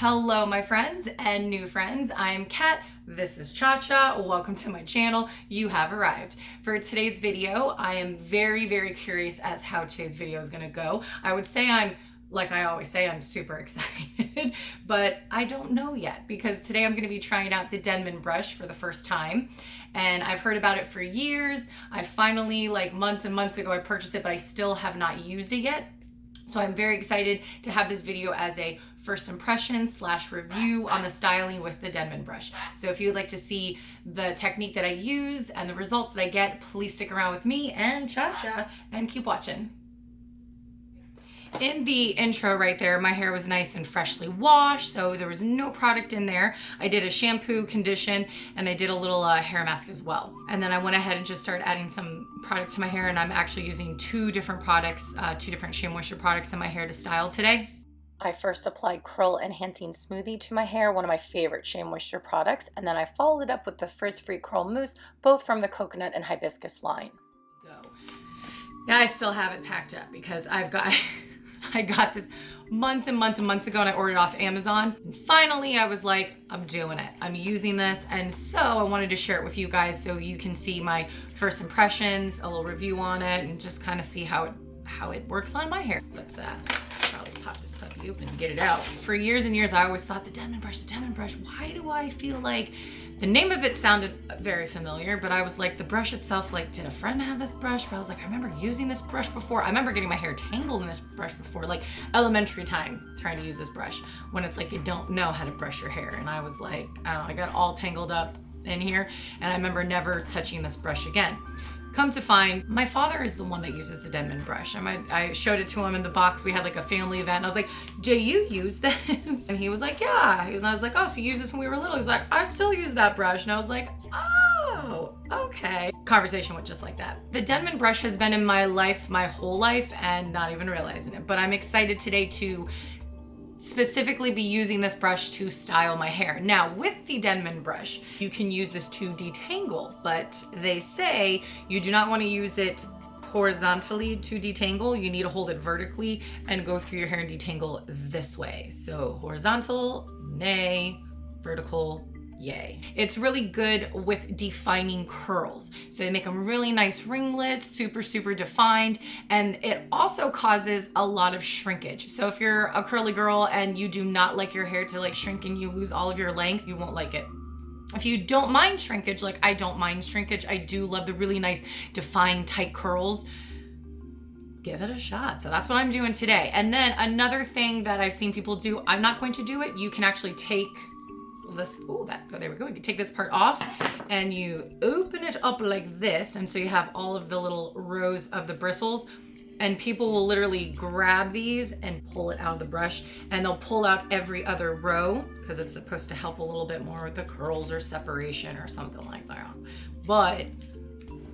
Hello, my friends and new friends. I'm Kat. This is Cha-Cha. Welcome to my channel. You have arrived. For today's video, I am very curious as how today's video is going to go. I would say like I always say, I'm super excited, but I don't know yet because today I'm going to be trying out the Denman brush for the first time. And I've heard about it for years. I finally, like months and months ago, I purchased it, but I still have not used it yet. So I'm very excited to have this video as a first impression / review on the styling with the Denman brush. So if you would like to see the technique that I use and the results that I get, please stick around with me and Cha-Cha and keep watching. In the intro right there, my hair was nice and freshly washed, so there was no product in there. I did a shampoo, condition, and I did a little hair mask as well. And then I went ahead and just started adding some product to my hair, and I'm actually using two different products, two different Shea Moisture products in my hair to style today. I first applied Curl Enhancing Smoothie to my hair, one of my favorite Shea Moisture products, and then I followed it up with the Frizz-Free Curl Mousse, both from the Coconut and Hibiscus line. Now I still have it packed up because I got this months and months ago and I ordered it off Amazon. And finally, I was like, I'm doing it. I'm using this. And so I wanted to share it with you guys so you can see my first impressions, a little review on it, and just kind of see how it works on my hair. Let's probably pop this puppy open and get it out. For years and years, I always thought the Denman brush. Why do I feel like the name of it sounded very familiar, but I was like, the brush itself, like, did a friend have this brush? But I was like, I remember using this brush before. I remember getting my hair tangled in this brush before, like elementary time, trying to use this brush when it's like you don't know how to brush your hair. And I was like, I don't know, I got all tangled up in here, and I remember never touching this brush again. Come to find, my father is the one that uses the Denman brush. I showed it to him in the box. We had like a family event. And I was like, do you use this? And he was like, yeah. And I was like, oh, so you used this when we were little? He's like, I still use that brush. And I was like, oh, okay. Conversation went just like that. The Denman brush has been in my life my whole life and not even realizing it. But I'm excited today to specifically be using this brush to style my hair. Now, with the Denman brush, you can use this to detangle, but they say you do not want to use it horizontally to detangle. You need to hold it vertically and go through your hair and detangle this way. So horizontal, nay, vertical, yay. It's really good with defining curls. So they make them really nice ringlets, super defined. And it also causes a lot of shrinkage. So if you're a curly girl and you do not like your hair to like shrink and you lose all of your length, you won't like it. If you don't mind shrinkage, like I don't mind shrinkage, I do love the really nice defined tight curls, give it a shot. So that's what I'm doing today. And then another thing that I've seen people do, I'm not going to do it. You can actually take this, there we go. You take this part off and you open it up like this. And so you have all of the little rows of the bristles, and people will literally grab these and pull it out of the brush, and they'll pull out every other row because it's supposed to help a little bit more with the curls or separation or something like that. But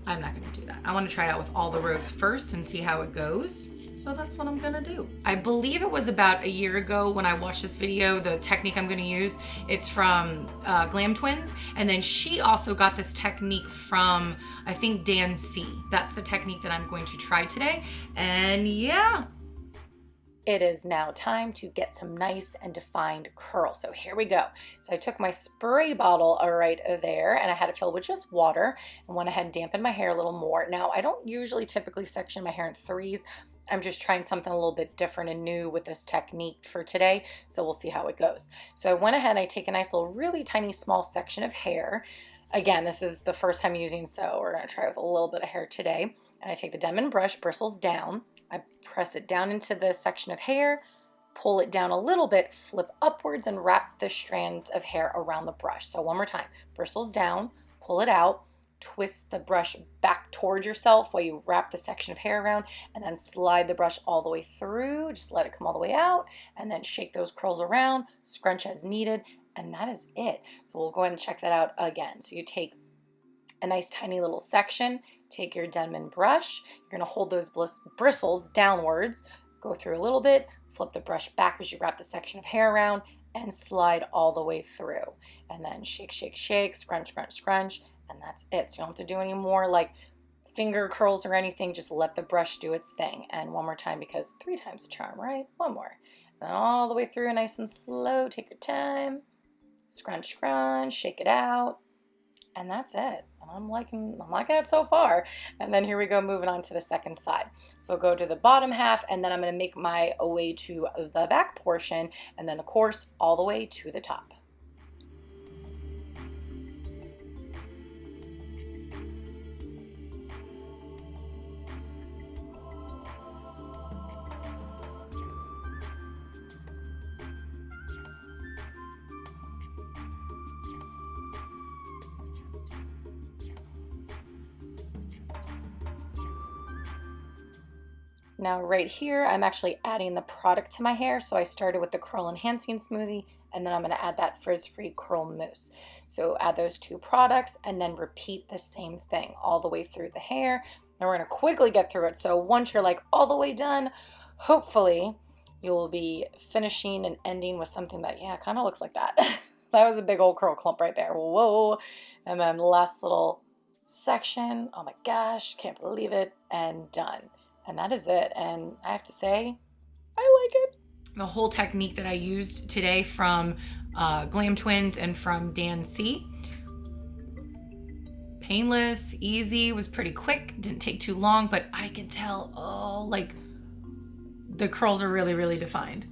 I'm not going to do that. I want to try it out with all the rows first and see how it goes. So that's what I'm gonna do. I believe it was about a year ago when I watched this video, the technique I'm gonna use, it's from Glam Twins. And then she also got this technique from, I think, Dan C. That's the technique that I'm going to try today. And yeah. It is now time to get some nice and defined curls. So here we go. So I took my spray bottle right there and I had it filled with just water and went ahead and dampened my hair a little more. Now, I don't usually typically section my hair in threes. I'm just trying something a little bit different and new with this technique for today. So we'll see how it goes. So I went ahead and I take a nice little really tiny small section of hair. Again, this is the first time using, so we're gonna try with a little bit of hair today. And I take the Denman brush, bristles down. I press it down into the section of hair, pull it down a little bit, flip upwards, and wrap the strands of hair around the brush. So one more time, bristles down, pull it out, twist the brush back towards yourself while you wrap the section of hair around, and then slide the brush all the way through. Just let it come all the way out, and then shake those curls around, scrunch as needed, and that is it. So we'll go ahead and check that out again. So you take a nice tiny little section, take your Denman brush, you're gonna hold those bristles downwards, go through a little bit, flip the brush back as you wrap the section of hair around, and slide all the way through. And then shake, scrunch, and that's it. So you don't have to do any more like finger curls or anything, just let the brush do its thing. And one more time, because 3 times a charm, right? One more. And all the way through, nice and slow. Take your time. Scrunch, scrunch, shake it out. And that's it. I'm liking it so far. And then here we go, moving on to the second side. So go to the bottom half, and then I'm going to make my way to the back portion, and then of course all the way to the top. Now right here, I'm actually adding the product to my hair. So I started with the Curl Enhancing Smoothie, and then I'm gonna add that Frizz-Free Curl Mousse. So add those two products and then repeat the same thing all the way through the hair. And we're gonna quickly get through it. So once you're like all the way done, hopefully you'll be finishing and ending with something that, yeah, kind of looks like that. That was a big old curl clump right there. Whoa. And then last little section. Oh my gosh, can't believe it. And done. And that is it. And I have to say, I like it. The whole technique that I used today from Glam Twins and from Dan C. Painless, easy, was pretty quick, didn't take too long, but I can tell, oh, like the curls are really, really defined.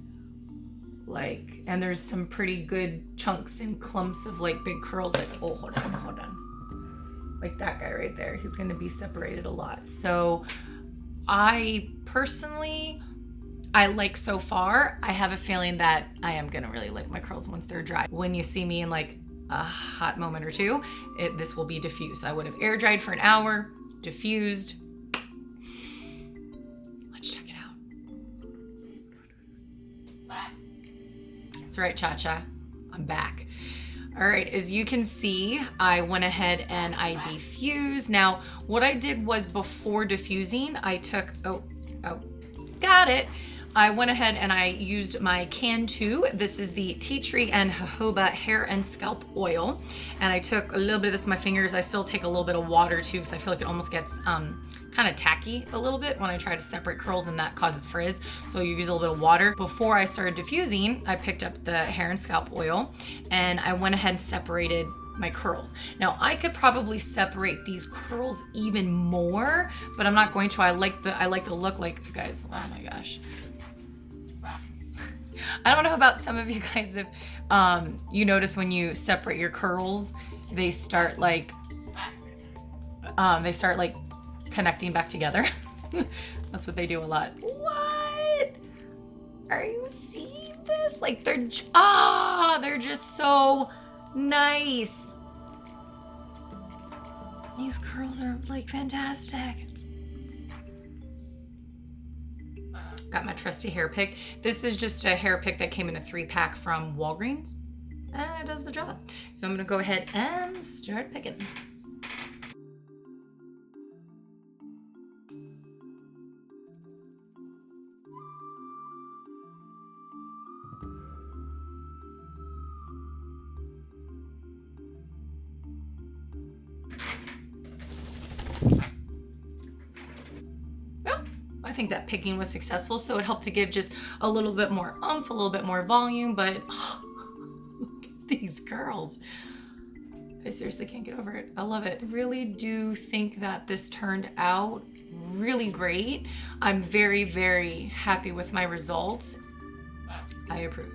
Like, and there's some pretty good chunks and clumps of like big curls. Like, oh, hold on. Like that guy right there, he's gonna be separated a lot. So I personally, I like so far. I have a feeling that I am gonna really like my curls once they're dry. When you see me in like a hot moment or two, this will be diffused. So I would have air dried for an hour, diffused. Let's check it out. That's right, Cha-Cha, I'm back. All right, as you can see, I went ahead and I diffused. Now, what I did was before diffusing, I took, got it. I went ahead and I used my Can 2. This is the Tea Tree and Jojoba Hair and Scalp Oil. And I took a little bit of this in my fingers. I still take a little bit of water too, because I feel like it almost gets kind of tacky a little bit when I try to separate curls, and that causes frizz. So you use a little bit of water. Before I started diffusing, I picked up the hair and scalp oil and I went ahead and separated my curls. Now I could probably separate these curls even more, but I'm not going to. I like the look. Like, you guys, oh my gosh. I don't know about some of you guys, if you notice when you separate your curls, they start like connecting back together. That's what they do a lot. What? Are you seeing this? Like they're just so nice. These curls are like fantastic. Got my trusty hair pick. This is just a hair pick that came in a 3-pack from Walgreens. And it does the job. So I'm gonna go ahead and start picking. I think that picking was successful, so it helped to give just a little bit more oomph, a little bit more volume, but look at these curls. I seriously can't get over it. I love it. I really do think that this turned out really great. I'm very, very happy with my results. I approve.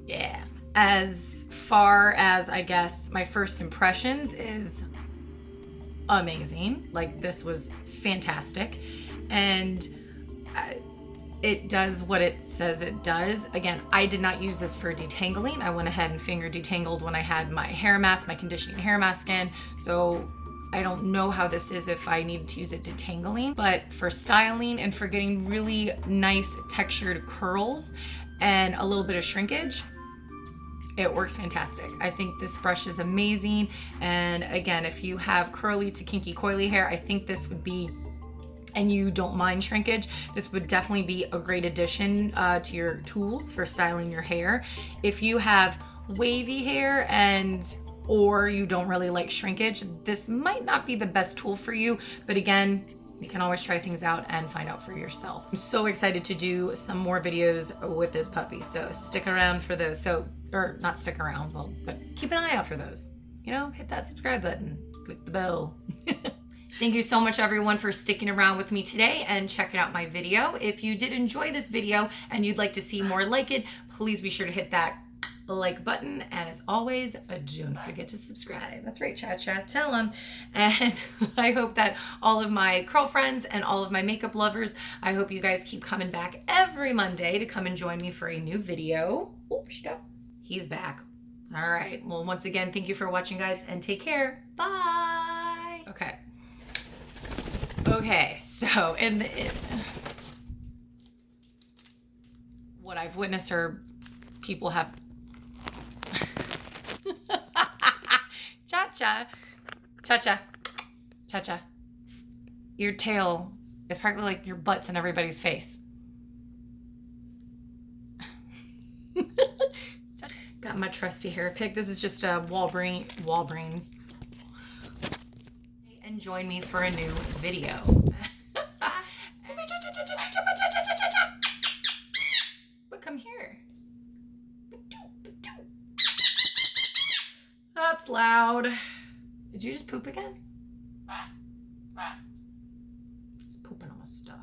Yeah. As far as, I guess, my first impressions is amazing. Like, this was fantastic. And it does what it says it does. Again, I did not use this for detangling. I went ahead and finger detangled when I had my hair mask, my conditioning hair mask in. So I don't know how this is if I needed to use it detangling, but for styling and for getting really nice textured curls and a little bit of shrinkage, it works fantastic. I think this brush is amazing. And again, if you have curly to kinky coily hair, I think this would be, and you don't mind shrinkage, this would definitely be a great addition to your tools for styling your hair. If you have wavy hair or you don't really like shrinkage, this might not be the best tool for you. But again, You can always try things out and find out for yourself. I'm so excited to do some more videos with this puppy, so stick around for those. Or not stick around, well, but keep an eye out for those. You know, hit that subscribe button, click the bell. Thank you so much everyone for sticking around with me today and checking out my video. If you did enjoy this video and you'd like to see more like it, please be sure to hit that like button. And as always, don't forget to subscribe. That's right, chat, tell them. And I hope that all of my curl friends and all of my makeup lovers, I hope you guys keep coming back every Monday to come and join me for a new video. Oops, stop. He's back. All right. Well, once again, thank you for watching, guys, and take care. Bye. Okay, so what I've witnessed are people have cha-cha. Your tail is practically like your butt's in everybody's face. Got my trusty hair pick. This is just a Walgreens. And join me for a new video. But come here. That's loud. Did you just poop again? He's pooping on my stuff.